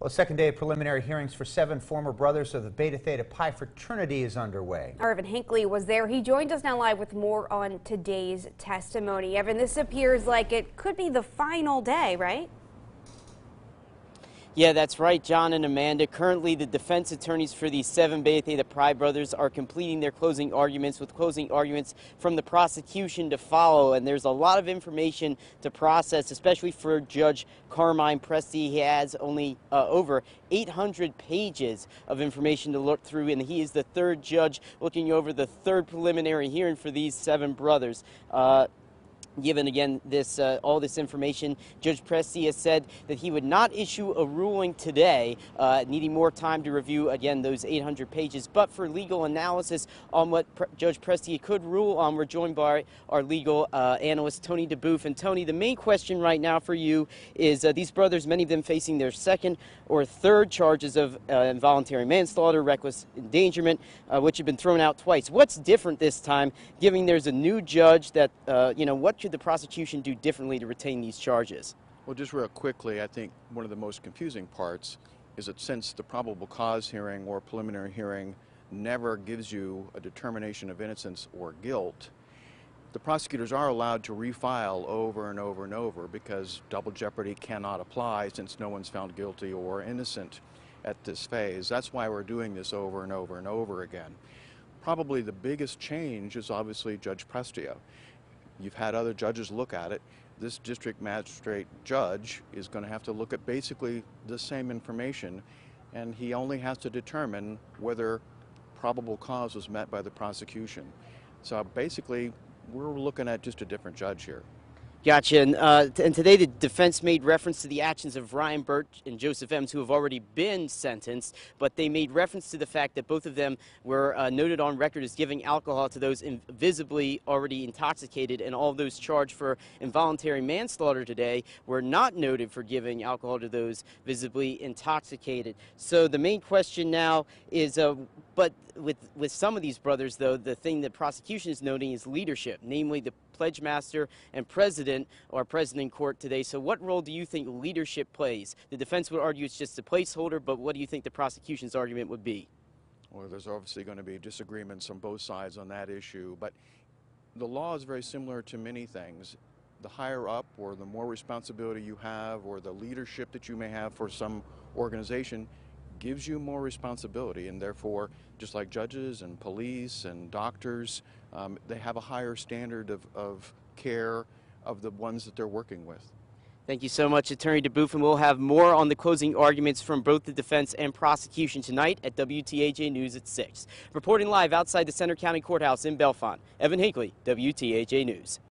Well, the second day of preliminary hearings for 7 former brothers of the Beta Theta Pi fraternity is underway. Evan Hinckley was there. He joins us now live with more on today's testimony. Evan, this appears like it could be the final day, right? Yeah, that's right, John and Amanda. Currently, the defense attorneys for these 7 Beta Theta Pi brothers are completing their closing arguments, with closing arguments from the prosecution to follow. And there's a lot of information to process, especially for Judge Carmine Presti. He has only over 800 pages of information to look through, and he is the 3rd judge looking over the 3rd preliminary hearing for these 7 brothers. Given again all this information, Judge Presti has said that he would not issue a ruling today, needing more time to review again those 800 pages. But for legal analysis on what Judge Presti could rule on, we're joined by our legal analyst Tony DeBoof. And Tony, the main question right now for you is these brothers, many of them facing their 2nd or 3rd charges of involuntary manslaughter, reckless endangerment, which have been thrown out twice. What's different this time, given there's a new judge that what should the prosecution do differently to retain these charges? Well, just real quickly, I think one of the most confusing parts is that since the probable cause hearing or preliminary hearing never gives you a determination of innocence or guilt, the prosecutors are allowed to refile over and over and over because double jeopardy cannot apply since no one's found guilty or innocent at this phase. That's why we're doing this over and over and over again. Probably the biggest change is obviously Judge Presti. You've had other judges look at it. This district magistrate judge is going to have to look at basically the same information, and he only has to determine whether probable cause was met by the prosecution. So basically, we're looking at just a different judge here. Gotcha. And today the defense made reference to the actions of Ryan Birch and Joseph Ems, who have already been sentenced, but they made reference to the fact that both of them were noted on record as giving alcohol to those visibly already intoxicated, and all of those charged for involuntary manslaughter today were not noted for giving alcohol to those visibly intoxicated. So the main question now is, but with some of these brothers, though, the thing that prosecution is noting is leadership, namely the pledge master and president are present in court today. So what role do you think leadership plays? The defense would argue it's just a placeholder, but what do you think the prosecution's argument would be? Well, there's obviously going to be disagreements on both sides on that issue, but the law is very similar to many things. The higher up, or the more responsibility you have, or the leadership that you may have for some organization, gives you more responsibility, and therefore, just like judges and police and doctors, they have a higher standard of care of the ones that they're working with. Thank you so much, Attorney DeBoof, and we'll have more on the closing arguments from both the defense and prosecution tonight at WTAJ News at 6. Reporting live outside the Center County Courthouse in Bellefonte, Evan Hinckley, WTAJ News.